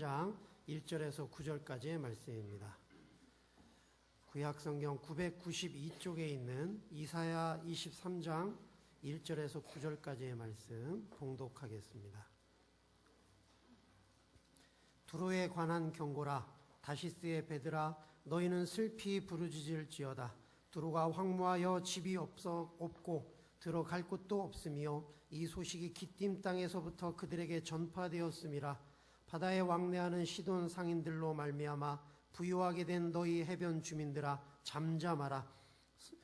23장 1절에서 9절까지의 말씀입니다. 구약성경 992쪽에 있는 이사야 23장 1절에서 9절까지의 말씀 봉독하겠습니다. 두로에 관한 경고라. 다시스의 배들아, 너희는 슬피 부르짖을지어다. 두로가 황무하여 집이 없고 들어갈 곳도 없으며 이 소식이 기띔 땅에서부터 그들에게 전파되었음이라. 바다에 왕래하는 시돈 상인들로 말미암아 부유하게 된 너희 해변 주민들아, 잠잠하라.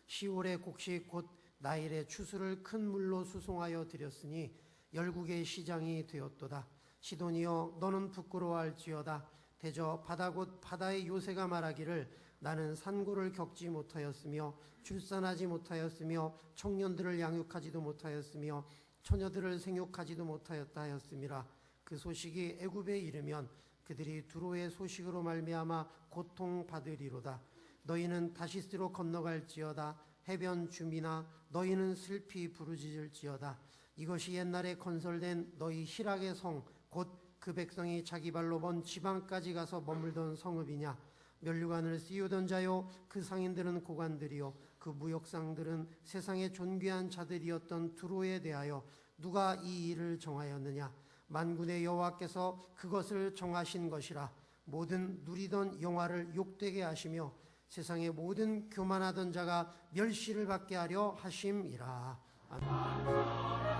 시올의 곡식 곧 나일의 추수를 큰 물로 수송하여 드렸으니 열국의 시장이 되었도다. 시돈이여, 너는 부끄러워할지어다. 대저 바다 곧 바다의 요새가 말하기를 나는 산고를 겪지 못하였으며 출산하지 못하였으며 청년들을 양육하지도 못하였으며 처녀들을 생육하지도 못하였다 하였음이라. 그 소식이 애굽에 이르면 그들이 두로의 소식으로 말미암아 고통받으리로다. 너희는 다시스로 건너갈지어다. 해변 주민아, 너희는 슬피 부르짖을지어다. 이것이 옛날에 건설된 너희 희락의 성, 곧 그 백성이 자기 발로 먼 지방까지 가서 머물던 성읍이냐. 면류관을 씌우던 자요, 그 상인들은 고관들이요, 그 무역상들은 세상의 존귀한 자들이었던 두로에 대하여 누가 이 일을 정하였느냐. 만군의 여호와께서 그것을 정하신 것이라. 모든 누리던 영화를 욕되게 하시며 세상의 모든 교만하던 자가 멸시를 받게 하려 하심이라. 아멘.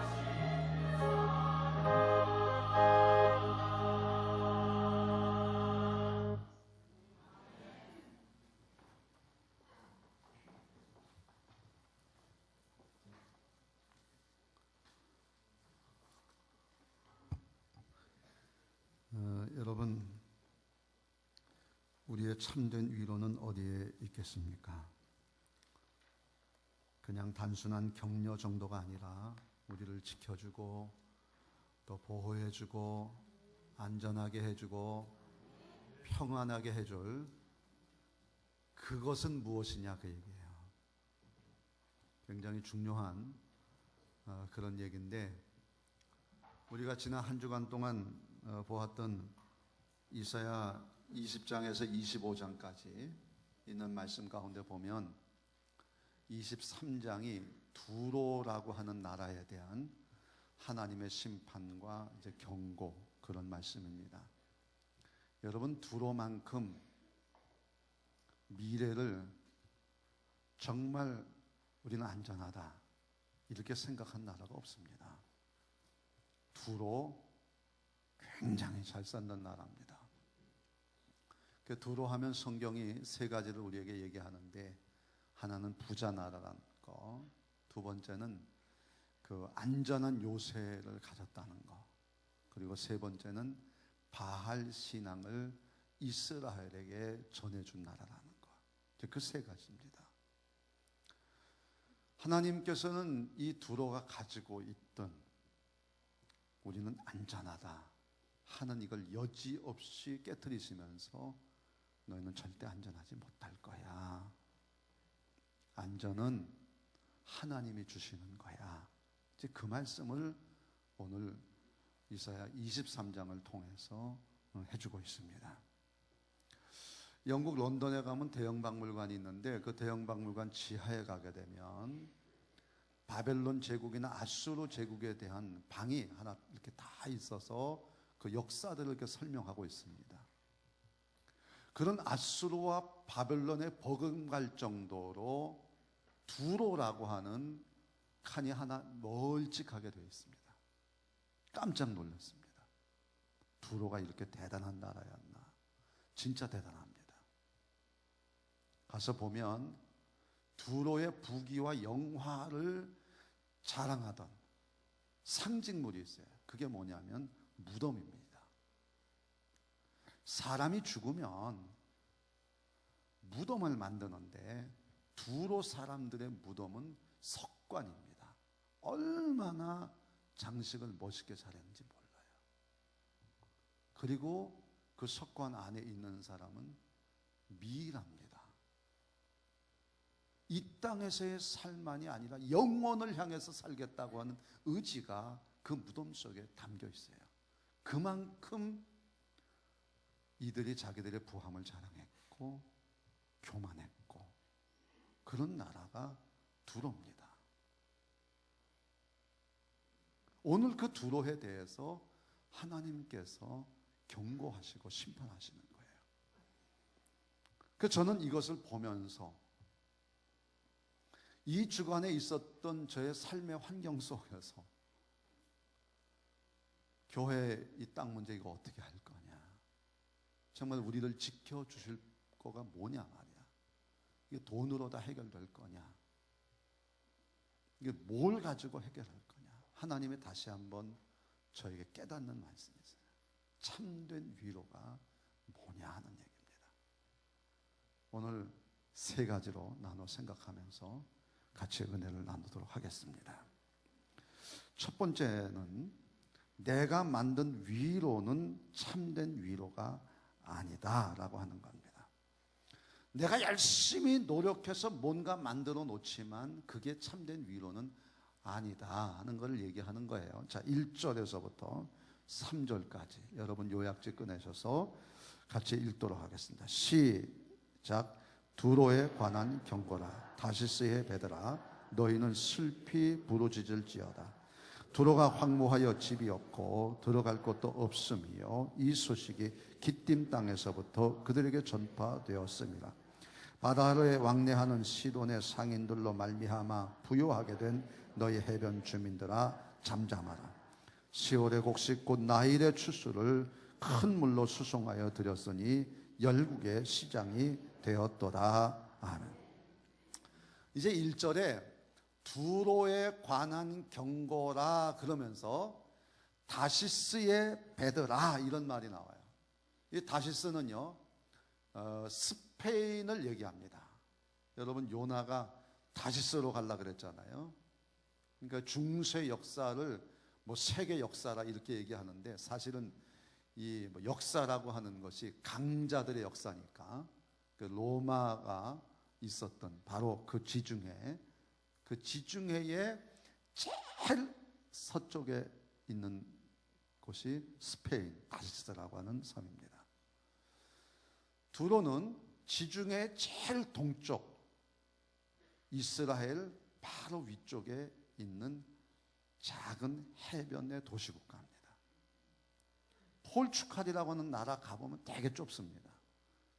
여러분, 우리의 참된 위로는 어디에 있겠습니까? 그냥 단순한 격려 정도가 아니라 우리를 지켜주고 또 보호해주고 안전하게 해주고 평안하게 해줄 그것은 무엇이냐, 그 얘기예요. 굉장히 중요한 그런 얘기인데, 우리가 지난 한 주간 동안 보았던 이사야 20장에서 25장까지 있는 말씀 가운데 보면 23장이 두로라고 하는 나라에 대한 하나님의 심판과 이제 경고, 그런 말씀입니다. 여러분, 두로만큼 미래를 정말 우리는 안전하다 이렇게 생각한 나라가 없습니다. 두로 굉장히 잘 산다는 나라입니다. 그 두로 하면 성경이 세 가지를 우리에게 얘기하는데, 하나는 부자 나라라는 거, 두 번째는 그 안전한 요새를 가졌다는 거, 그리고 세 번째는 바알 신앙을 이스라엘에게 전해준 나라라는 거. 그 세 가지입니다. 하나님께서는 이 두로가 가지고 있던 우리는 안전하다 하는 이걸 여지없이 깨트리시면서 너희는 절대 안전하지 못할 거야. 안전은 하나님이 주시는 거야. 이제 그 말씀을 오늘 이사야 23장을 통해서 해주고 있습니다. 영국 런던에 가면 대형 박물관이 있는데, 그 대형 박물관 지하에 가게 되면 바벨론 제국이나 아수르 제국에 대한 방이 하나 이렇게 다 있어서 그 역사들을 이렇게 설명하고 있습니다. 그런 아수르와 바벨론에 버금갈 정도로 두로라고 하는 칸이 하나 멀찍하게 되어 있습니다. 깜짝 놀랐습니다. 두로가 이렇게 대단한 나라였나. 진짜 대단합니다. 가서 보면 두로의 부귀와 영화를 자랑하던 상징물이 있어요. 그게 뭐냐면 무덤입니다. 사람이 죽으면 무덤을 만드는데 두로 사람들의 무덤은 석관입니다. 얼마나 장식을 멋있게 잘했는지 몰라요. 그리고 그 석관 안에 있는 사람은 미이랍니다. 이 땅에서의 삶만이 아니라 영원을 향해서 살겠다고 하는 의지가 그 무덤 속에 담겨 있어요. 그만큼 이들이 자기들의 부함을 자랑했고 교만했고 그런 나라가 두로입니다. 오늘 그 두로에 대해서 하나님께서 경고하시고 심판하시는 거예요. 그 저는 이것을 보면서 이 주간에 있었던 저의 삶의 환경 속에서 교회 이 땅 문제 이거 어떻게 할 거냐, 정말 우리를 지켜주실 거가 뭐냐 말이야, 이게 돈으로 다 해결될 거냐, 이게 뭘 가지고 해결할 거냐, 하나님이 다시 한번 저에게 깨닫는 말씀이 있어요. 참된 위로가 뭐냐 하는 얘기입니다. 오늘 세 가지로 나눠 생각하면서 같이 은혜를 나누도록 하겠습니다. 첫 번째는 내가 만든 위로는 참된 위로가 아니다라고 하는 겁니다. 내가 열심히 노력해서 뭔가 만들어 놓지만 그게 참된 위로는 아니다 하는 것을 얘기하는 거예요. 자, 1절에서부터 3절까지 여러분 요약지 꺼내셔서 같이 읽도록 하겠습니다. 시작. 두로에 관한 경고라. 다시스의 베드라, 너희는 슬피 부르짖을지어다. 두로가 황무하여 집이 없고 들어갈 곳도 없음이요, 이 소식이 기띔 땅에서부터 그들에게 전파되었습니다. 바다 아래에 왕래하는 시돈의 상인들로 말미암아 부요하게 된 너희 해변 주민들아, 잠잠하라. 시월의 곡식 곧 나일의 추수를 큰 물로 수송하여 드렸으니 열국의 시장이 되었도다. 아멘. 이제 1절에 두로에 관한 경고라 그러면서 다시스의 베드라 이런 말이 나와요. 이 다시스는요, 스페인을 얘기합니다. 여러분 요나가 다시스로 가려고 그랬잖아요. 그러니까 중세 역사를 뭐 세계 역사라 이렇게 얘기하는데 사실은 이 뭐 역사라고 하는 것이 강자들의 역사니까 그 로마가 있었던 바로 그 지중해의 제일 서쪽에 있는 곳이 스페인 다시스라고 하는 섬입니다. 두로는 지중해 제일 동쪽 이스라엘 바로 위쪽에 있는 작은 해변의 도시국가입니다. 폴추갈이라고 하는 나라 가보면 되게 좁습니다.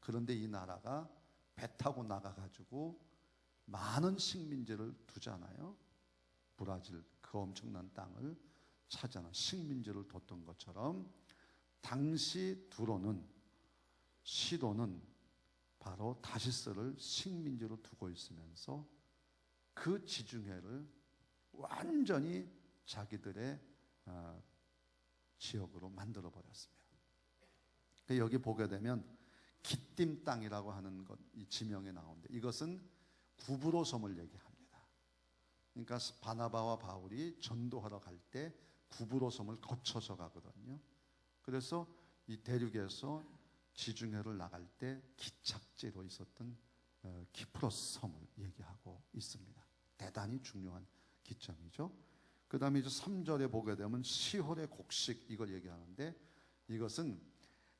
그런데 이 나라가 배 타고 나가가지고 많은 식민지를 두잖아요. 브라질 그 엄청난 땅을 차지하는 식민지를 뒀던 것처럼 당시 두로는 시도는 바로 다시스를 식민지로 두고 있으면서 그 지중해를 완전히 자기들의 지역으로 만들어 버렸습니다. 여기 보게 되면 기띔 땅이라고 하는 것, 이 지명에 나오는데 이것은 구브로 섬을 얘기합니다. 그러니까 바나바와 바울이 전도하러 갈 때 구브로 섬을 거쳐서 가거든요. 그래서 이 대륙에서 지중해를 나갈 때 기착지로 있었던 키프로스 섬을 얘기하고 있습니다. 대단히 중요한 기점이죠. 그 다음에 이제 3절에 보게 되면 시홀의 곡식 이걸 얘기하는데 이것은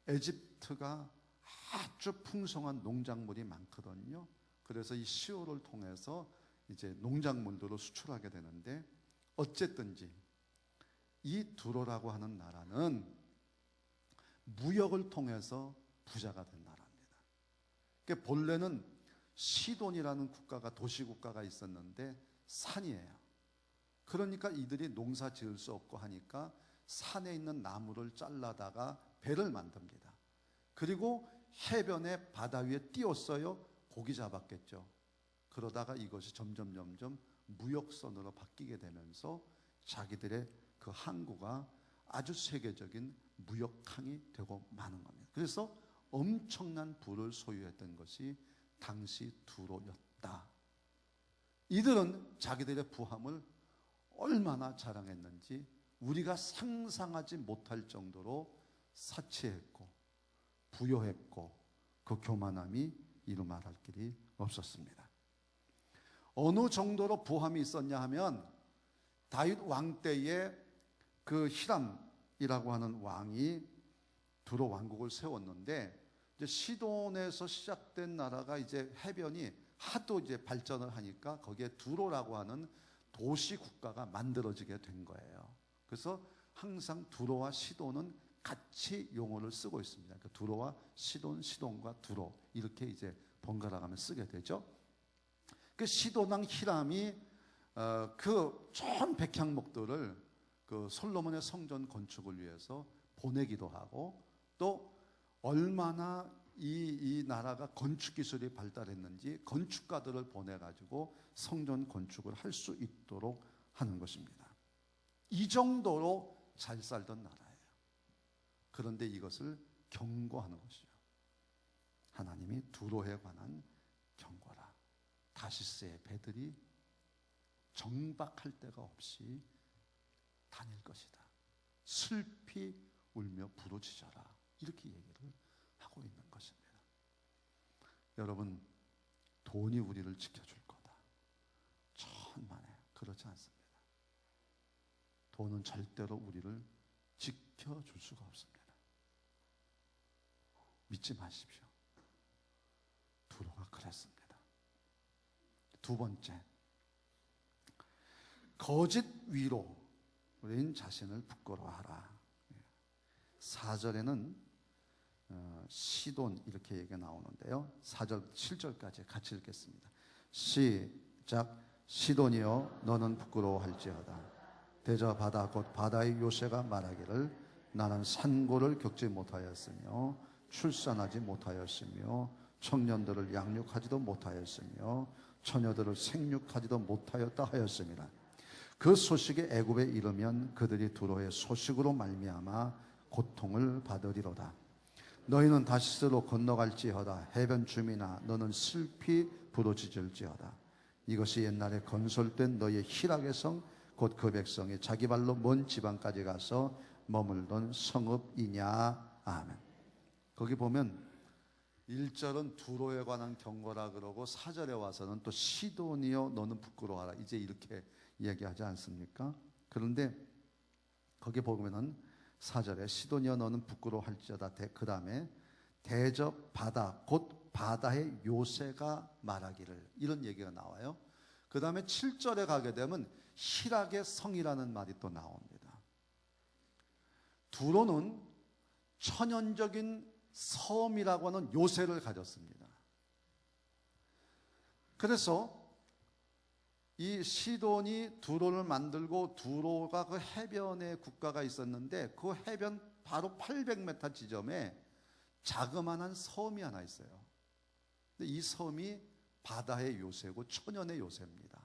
에집트가 아주 풍성한 농작물이 많거든요. 그래서 이 시홀을 통해서 이제 농작물들을 수출하게 되는데 어쨌든지 이 두로라고 하는 나라는 무역을 통해서 부자가 된 나라입니다. 그러니까 본래는 시돈이라는 국가가 도시국가가 있었는데 산이에요. 그러니까 이들이 농사 지을 수 없고 하니까 산에 있는 나무를 잘라다가 배를 만듭니다. 그리고 해변에 바다 위에 띄웠어요. 고기 잡았겠죠. 그러다가 이것이 점점 무역선으로 바뀌게 되면서 자기들의 그 항구가 아주 세계적인 무역항이 되고 마는 겁니다. 그래서 엄청난 부를 소유했던 것이 당시 두로였다. 이들은 자기들의 부함을 얼마나 자랑했는지 우리가 상상하지 못할 정도로 사치했고 부요했고 그 교만함이 이루 말할 길이 없었습니다. 어느 정도로 부함이 있었냐 하면 다윗 왕 때에 그 히람이라고 하는 왕이 두로 왕국을 세웠는데 이제 시돈에서 시작된 나라가 이제 해변이 하도 이제 발전을 하니까 거기에 두로라고 하는 도시 국가가 만들어지게 된 거예요. 그래서 항상 두로와 시돈은 같이 용어를 쓰고 있습니다. 그러니까 두로와 시돈, 시돈과 두로 이렇게 이제 번갈아 가며 쓰게 되죠. 그 시돈 왕 히람이 그 전 백향목들을 그 솔로몬의 성전 건축을 위해서 보내기도 하고, 또 얼마나 이 나라가 건축 기술이 발달했는지 건축가들을 보내가지고 성전 건축을 할 수 있도록 하는 것입니다. 이 정도로 잘 살던 나라예요. 그런데 이것을 경고하는 것이죠. 하나님이 두로에 관한 경고라. 다시스의 배들이 정박할 데가 없이 다닐 것이다. 슬피 울며 부르짖어라. 이렇게 얘기를 하고 있는 것입니다. 여러분, 돈이 우리를 지켜줄 거다. 천만에 그렇지 않습니다. 돈은 절대로 우리를 지켜줄 수가 없습니다. 믿지 마십시오. 두로가 그랬습니다. 두 번째, 거짓 위로인 자신을 부끄러워하라. 4절에는 시돈 이렇게 얘기가 나오는데요. 4절 7절까지 같이 읽겠습니다. 시작. 시돈이여 너는 부끄러워할지어다. 대저 바다 곧 바다의 요새가 말하기를 나는 산고를 겪지 못하였으며 출산하지 못하였으며 청년들을 양육하지도 못하였으며 처녀들을 생육하지도 못하였다 하였습니다. 그 소식이 애굽에 이르면 그들이 두로의 소식으로 말미암아 고통을 받으리로다. 너희는 다시스로 건너갈지어다. 해변 주민아 너는 슬피 부르짖을지어다. 이것이 옛날에 건설된 너희의 희락의 성 곧 그 백성이 자기 발로 먼 지방까지 가서 머물던 성읍이냐. 아멘. 거기 보면 1절은 두로에 관한 경고라 그러고 4절에 와서는 또 시돈이여 너는 부끄러워하라 이제 이렇게 얘기하지 않습니까? 그런데 거기 보면은 4절에 시돈이여 너는 부끄러워할지어다. 그 다음에 대저 바다 곧 바다의 요새가 말하기를 이런 얘기가 나와요. 그 다음에 7절에 가게 되면 희락의 성이라는 말이 또 나옵니다. 두로는 천연적인 섬이라고 하는 요새를 가졌습니다. 그래서 이 시돈이 두로를 만들고 두로가 그 해변에 국가가 있었는데 그 해변 바로 800m 지점에 자그마한 섬이 하나 있어요. 근데 이 섬이 바다의 요새고 천연의 요새입니다.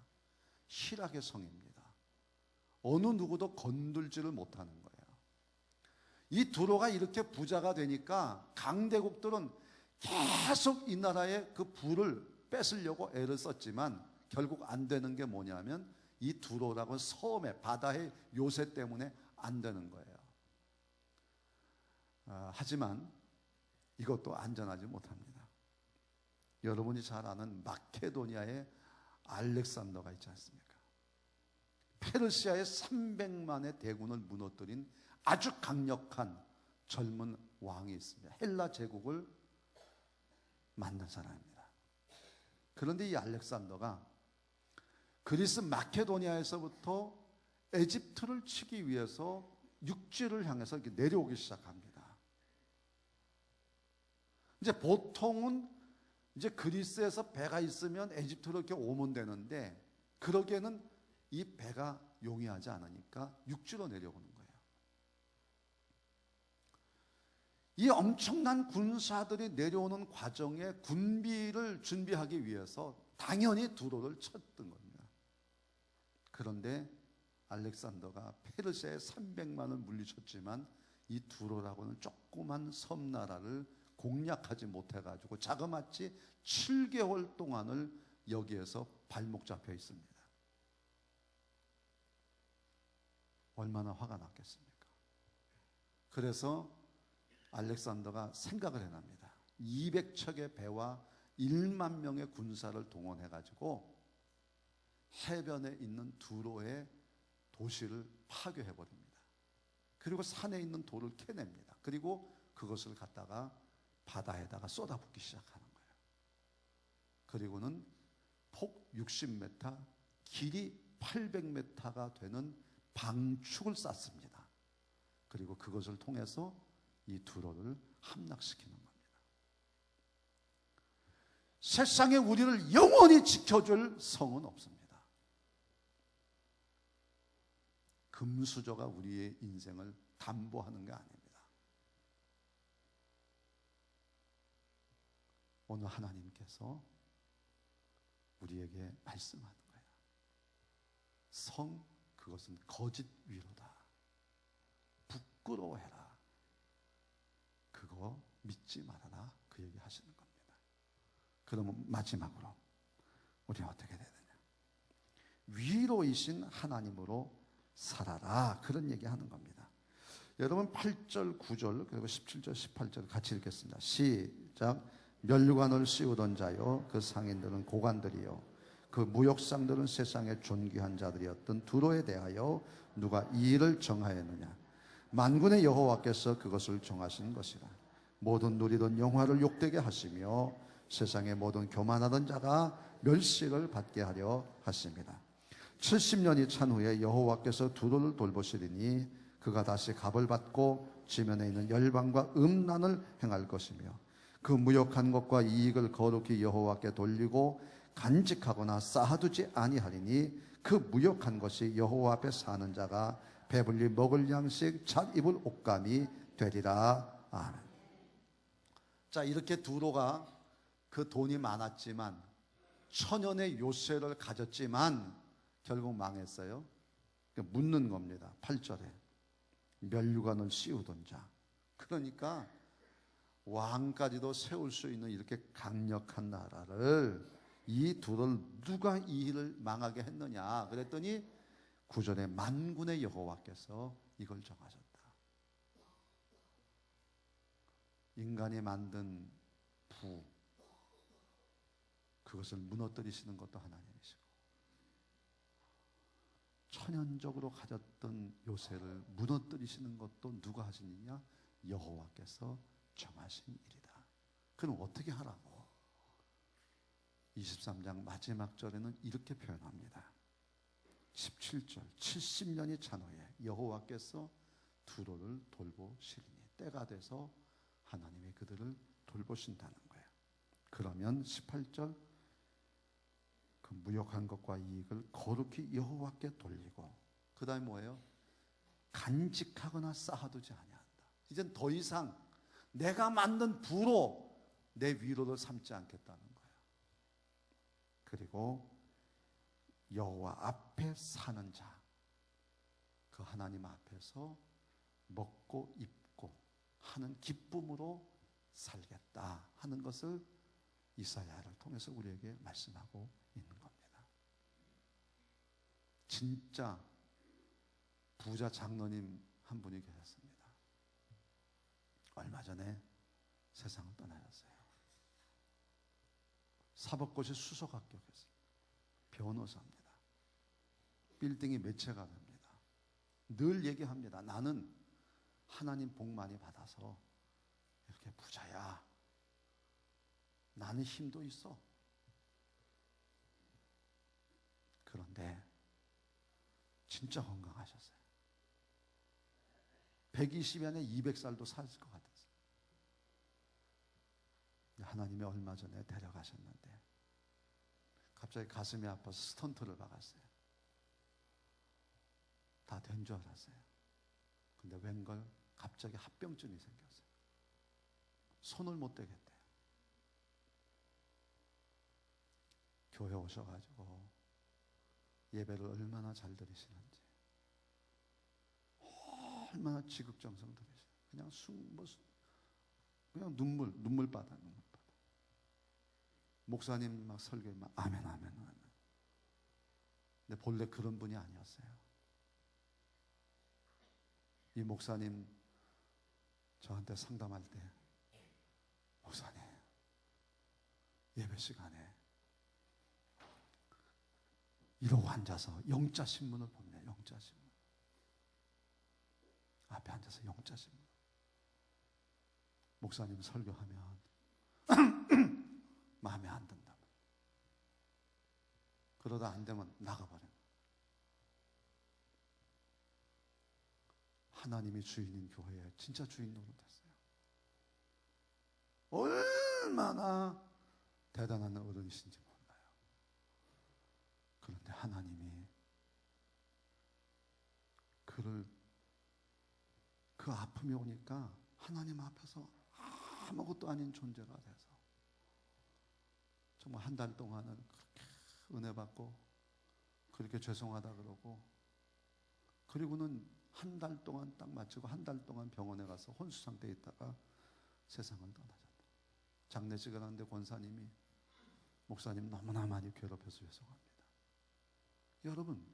희락의 성입니다. 어느 누구도 건들지를 못하는 거예요. 이 두로가 이렇게 부자가 되니까 강대국들은 계속 이 나라의 그 부를 뺏으려고 애를 썼지만 결국 안 되는 게 뭐냐면 이 두로라고 섬의 바다의 요새 때문에 안 되는 거예요. 하지만 이것도 안전하지 못합니다. 여러분이 잘 아는 마케도니아의 알렉산더가 있지 않습니까? 페르시아의 300만의 대군을 무너뜨린 아주 강력한 젊은 왕이 있습니다. 헬라 제국을 만든 사람입니다. 그런데 이 알렉산더가 그리스 마케도니아에서부터 에집트를 치기 위해서 육지를 향해서 이렇게 내려오기 시작합니다. 이제 보통은 이제 그리스에서 배가 있으면 에집트로 이렇게 오면 되는데 그러기에는 이 배가 용이하지 않으니까 육지로 내려오는 거예요. 이 엄청난 군사들이 내려오는 과정에 군비를 준비하기 위해서 당연히 두로를 쳤던 겁니다. 그런데 알렉산더가 페르시아의 300만을 물리쳤지만 이 두로라고는 조그만 섬나라를 공략하지 못해가지고 자그마치 7개월 동안을 여기에서 발목 잡혀 있습니다. 얼마나 화가 났겠습니까? 그래서 알렉산더가 생각을 해납니다. 200척의 배와 1만 명의 군사를 동원해가지고 해변에 있는 두로의 도시를 파괴해버립니다. 그리고 산에 있는 돌을 캐냅니다. 그리고 그것을 갖다가 바다에다가 쏟아붓기 시작하는 거예요. 그리고는 폭 60m, 길이 800m가 되는 방축을 쌓습니다. 그리고 그것을 통해서 이 두로를 함락시키는 겁니다. 세상에 우리를 영원히 지켜줄 성은 없습니다. 금수저가 우리의 인생을 담보하는 게 아닙니다. 오늘 하나님께서 우리에게 말씀하는 거예요. 성, 그것은 거짓 위로다. 부끄러워해라. 그거 믿지 말아라. 그 얘기 하시는 겁니다. 그러면 마지막으로 우리는 어떻게 돼야 되냐? 위로이신 하나님으로 살아라. 그런 얘기 하는 겁니다. 여러분 8절, 9절 그리고 17절, 18절 같이 읽겠습니다. 시작. 멸관을 씌우던 자요 그 상인들은 고관들이요 그 무역상들은 세상의 존귀한 자들이었던 두로에 대하여 누가 이 일을 정하였느냐? 만군의 여호와께서 그것을 정하신 것이라. 모든 누리던 영화를 욕되게 하시며 세상의 모든 교만하던 자가 멸시를 받게 하려 하십니다. 70년이 찬 후에 여호와께서 두로를 돌보시리니 그가 다시 값을 받고 지면에 있는 열방과 음란을 행할 것이며 그 무역한 것과 이익을 거룩히 여호와께 돌리고 간직하거나 쌓아두지 아니하리니 그 무역한 것이 여호와 앞에 사는 자가 배불리 먹을 양식, 잘 입을 옷감이 되리라. 아멘. 자, 이렇게 두로가 그 돈이 많았지만 천연의 요새를 가졌지만 결국 망했어요. 묻는 겁니다. 8절에 멸류관을 씌우던 자. 그러니까 왕까지도 세울 수 있는 이렇게 강력한 나라를 이 두로를 누가 이 일을 망하게 했느냐 그랬더니 9절에 만군의 여호와께서 이걸 정하셨다. 인간이 만든 부 그것을 무너뜨리시는 것도 하나님이시고 천연적으로 가졌던 요새를 무너뜨리시는 것도 누가 하시느냐? 여호와께서 정하신 일이다. 그럼 어떻게 하라고? 23장 마지막 절에는 이렇게 표현합니다. 17절 70년이 찬 후에 여호와께서 두로를 돌보시리니 때가 돼서 하나님이 그들을 돌보신다는 거예요. 그러면 18절 그 무역한 것과 이익을 거룩히 여호와께 돌리고 그 다음에 뭐예요? 간직하거나 쌓아두지 아니한다. 이젠 더 이상 내가 만든 부로 내 위로를 삼지 않겠다는 거예요. 그리고 여호와 앞에 사는 자, 그 하나님 앞에서 먹고 입고 하는 기쁨으로 살겠다 하는 것을 이사야를 통해서 우리에게 말씀하고 있는 겁니다. 진짜 부자 장로님 한 분이 계셨습니다. 얼마 전에 세상을 떠나셨어요. 사법고시 수석 합격했어요. 변호사입니다. 빌딩이 몇 채가 됩니다. 늘 얘기합니다. 나는 하나님 복 많이 받아서 이렇게 부자야. 나는 힘도 있어. 그런데 진짜 건강하셨어요. 120년에 200살도 살 것 같았어요. 하나님이 얼마 전에 데려가셨는데 갑자기 가슴이 아파서 스턴트를 박았어요. 다 된 줄 알았어요. 근데 웬걸 갑자기 합병증이 생겼어요. 손을 못 대겠대요. 교회 오셔가지고 예배를 얼마나 잘 드리시는지, 얼마나 지극정성 드리시는지, 그냥 그냥 눈물바다. 목사님 막 설교에 막 아멘. 근데 본래 그런 분이 아니었어요. 이 목사님 저한테 상담할 때, 목사님 예배 시간에 이러고 앉아서 영자 신문을 봅니다. 영자 신문 앞에 앉아서 영자 신문 목사님 설교하면 마음에 안 든다. 그러다 안 되면 나가버려. 하나님이 주인인 교회에 진짜 주인 노릇했어요. 얼마나 대단한 어른이신지 몰라요. 그런데 하나님이 그를 그 아픔이 오니까 하나님 앞에서 아무것도 아닌 존재가 돼서 정말 한 달 동안은 그렇게 은혜 받고 그렇게 죄송하다 그러고, 그리고는 한 달 동안 딱 마치고 한 달 동안 병원에 가서 혼수 상태에 있다가 세상을 떠나셨다. 장례식을 하는데 권사님이 목사님 너무나 많이 괴롭혀서 죄송합니다. 여러분,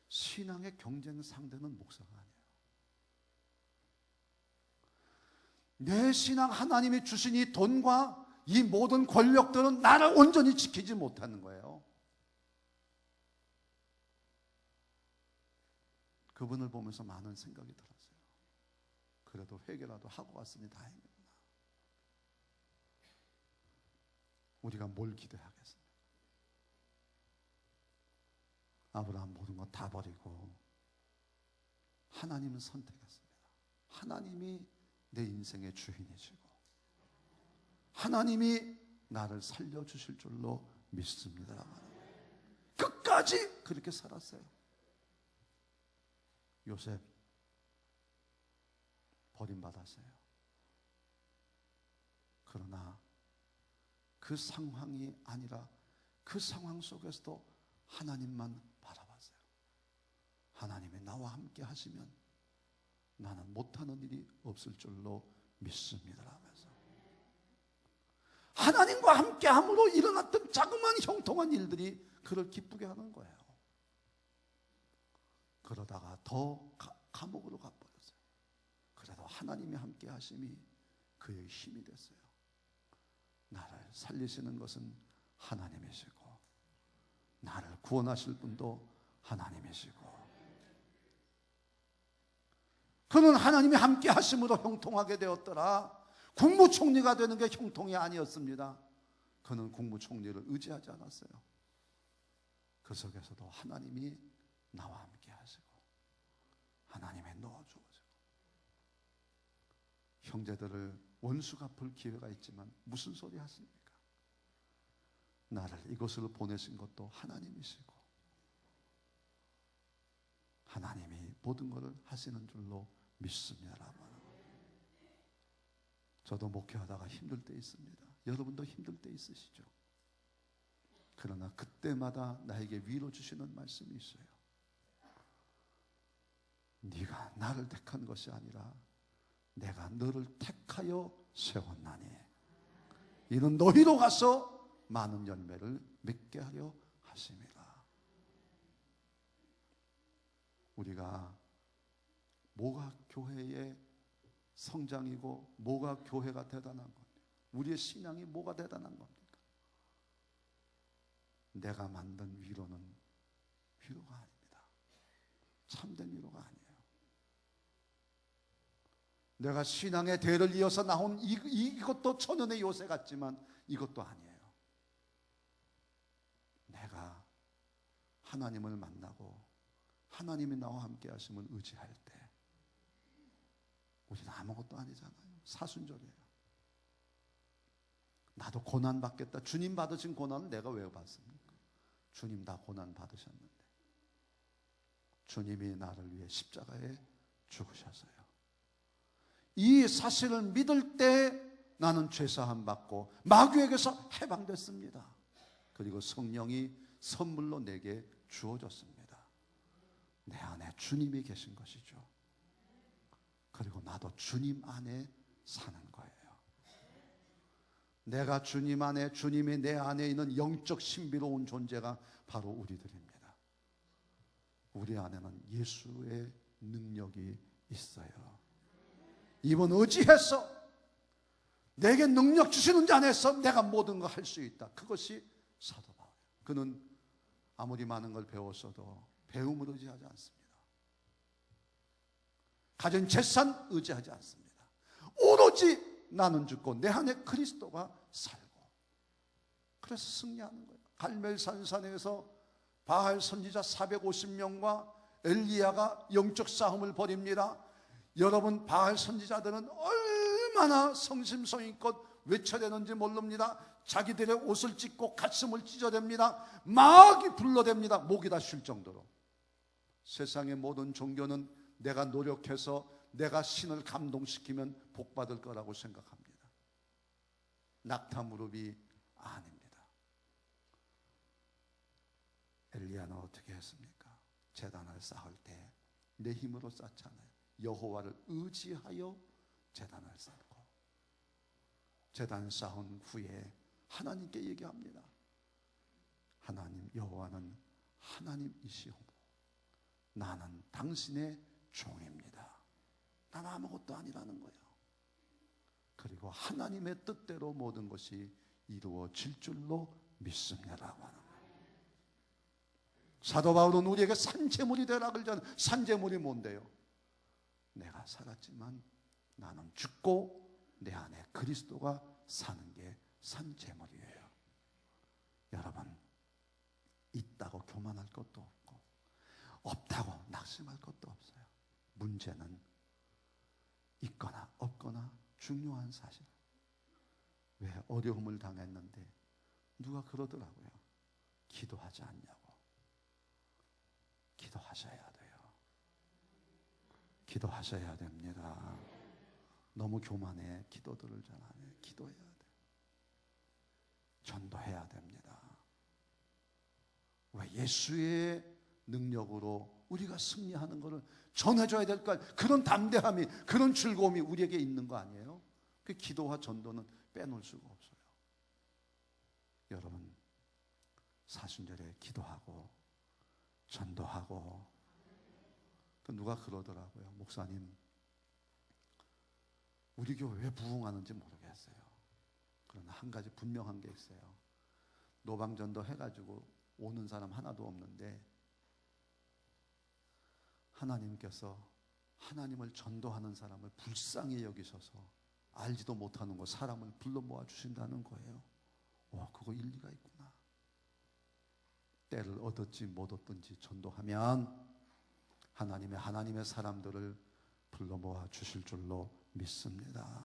신앙의 경쟁 상대는 목사가 아니에요. 내 신앙, 하나님이 주신 이 돈과 이 모든 권력들은 나를 온전히 지키지 못하는 거예요. 그분을 보면서 많은 생각이 들었어요. 그래도 회개라도 하고 왔으니 다행이구나. 우리가 뭘 기대하겠습니까? 아브라함 모든 거 다 버리고 하나님을 선택했습니다. 하나님이 내 인생의 주인이시고 하나님이 나를 살려주실 줄로 믿습니다. 끝까지 그렇게 살았어요. 요셉 버림받았어요. 그러나 그 상황이 아니라 그 상황 속에서도 하나님만 바라봤어요. 하나님이 나와 함께 하시면 나는 못하는 일이 없을 줄로 믿습니다 하면서 하나님과 함께 함으로 일어났던 자그마한 형통한 일들이 그를 기쁘게 하는 거예요. 그러다가 더 감옥으로 가버렸어요. 그래도 하나님이 함께 하심이 그의 힘이 됐어요. 나를 살리시는 것은 하나님이시고 나를 구원하실 분도 하나님이시고 그는 하나님이 함께 하심으로 형통하게 되었더라. 국무총리가 되는 게 형통이 아니었습니다. 그는 국무총리를 의지하지 않았어요. 그 속에서도 하나님이 나와 함께 하시고 하나님의 넣어주어지고 형제들을 원수 갚을 기회가 있지만 무슨 소리 하십니까? 나를 이곳으로 보내신 것도 하나님이시고 하나님이 모든 것을 하시는 줄로 믿습니다. 저도 목회하다가 힘들 때 있습니다. 여러분도 힘들 때 있으시죠? 그러나 그때마다 나에게 위로 주시는 말씀이 있어요. 네가 나를 택한 것이 아니라 내가 너를 택하여 세웠나니 이는 너희로 가서 많은 열매를 맺게 하려 하심이라. 우리가 뭐가 교회의 성장이고 뭐가 교회가 대단한 겁니까? 우리의 신앙이 뭐가 대단한 겁니까? 내가 만든 위로는 위로가 아닙니다. 참된 위로가 아니에요. 내가 신앙의 대를 이어서 나온 이것도 천연의 요새 같지만 이것도 아니에요. 내가 하나님을 만나고 하나님이 나와 함께 하심을 의지할 때 우리는 아무것도 아니잖아요. 사순절이에요. 나도 고난 받겠다. 주님 받으신 고난을 내가 왜 받습니까? 주님 다 고난 받으셨는데 주님이 나를 위해 십자가에 죽으셨어요. 이 사실을 믿을 때 나는 죄사함 받고 마귀에게서 해방됐습니다. 그리고 성령이 선물로 내게 주어졌습니다. 내 안에 주님이 계신 것이죠. 그리고 나도 주님 안에 사는 거예요. 내가 주님 안에, 주님이 내 안에 있는 영적 신비로운 존재가 바로 우리들입니다. 우리 안에는 예수의 능력이 있어요. 이번 의지해서 내게 능력 주시는 자 안에서 내가 모든 걸 할 수 있다. 그것이 사도 바울이에요. 그는 아무리 많은 걸 배웠어도 배움을 의지하지 않습니다. 가진 재산 의지하지 않습니다. 오로지 나는 죽고 내 안에 그리스도가 살고. 그래서 승리하는 거예요. 갈멜산산에서 바알 선지자 450명과 엘리야가 영적 싸움을 벌입니다. 여러분, 바알 선지자들은 얼마나 성심성의껏 외쳐대는지 모릅니다. 자기들의 옷을 찢고 가슴을 찢어댑니다. 막 불러댑니다. 목이 다 쉴 정도로. 세상의 모든 종교는 내가 노력해서 내가 신을 감동시키면 복받을 거라고 생각합니다. 낙타무릎이 아닙니다. 엘리야는 어떻게 했습니까? 제단을 쌓을 때 내 힘으로 쌓잖아요. 여호와를 의지하여 제단을 쌓고, 제단 쌓은 후에 하나님께 얘기합니다. 하나님, 여호와는 하나님이시오. 나는 당신의 종입니다. 난 아무것도 아니라는 거예요. 그리고 하나님의 뜻대로 모든 것이 이루어질 줄로 믿습니다라고 하는 거예요. 사도 바울은 우리에게 산재물이 되라 그러잖아요. 산재물이 뭔데요? 내가 살았지만 나는 죽고 내 안에 그리스도가 사는 게 산재물이에요. 여러분, 있다고 교만할 것도 없고 없다고 낙심할 것도 없어요. 문제는 있거나 없거나 중요한 사실. 왜 어려움을 당했는데 누가 그러더라고요. 기도하지 않냐고. 기도하셔야 돼요. 기도하셔야 됩니다. 너무 교만해. 기도들을 잘 안 해. 기도해야 돼. 전도해야 됩니다. 왜? 예수의 능력으로 우리가 승리하는 것을 전해줘야 될 거 아니에요. 그런 담대함이, 그런 즐거움이 우리에게 있는 거 아니에요? 그 기도와 전도는 빼놓을 수가 없어요. 여러분, 사순절에 기도하고 전도하고. 또 누가 그러더라고요. 목사님, 우리 교회 왜 부흥하는지 모르겠어요. 그러나 한 가지 분명한 게 있어요. 노방전도 해가지고 오는 사람 하나도 없는데 하나님께서 하나님을 전도하는 사람을 불쌍히 여기셔서 알지도 못하는 거 사람을 불러 모아 주신다는 거예요. 그거 일리가 있구나. 때를 얻었지 못 얻든지 전도하면 하나님의 사람들을 불러 모아 주실 줄로 믿습니다.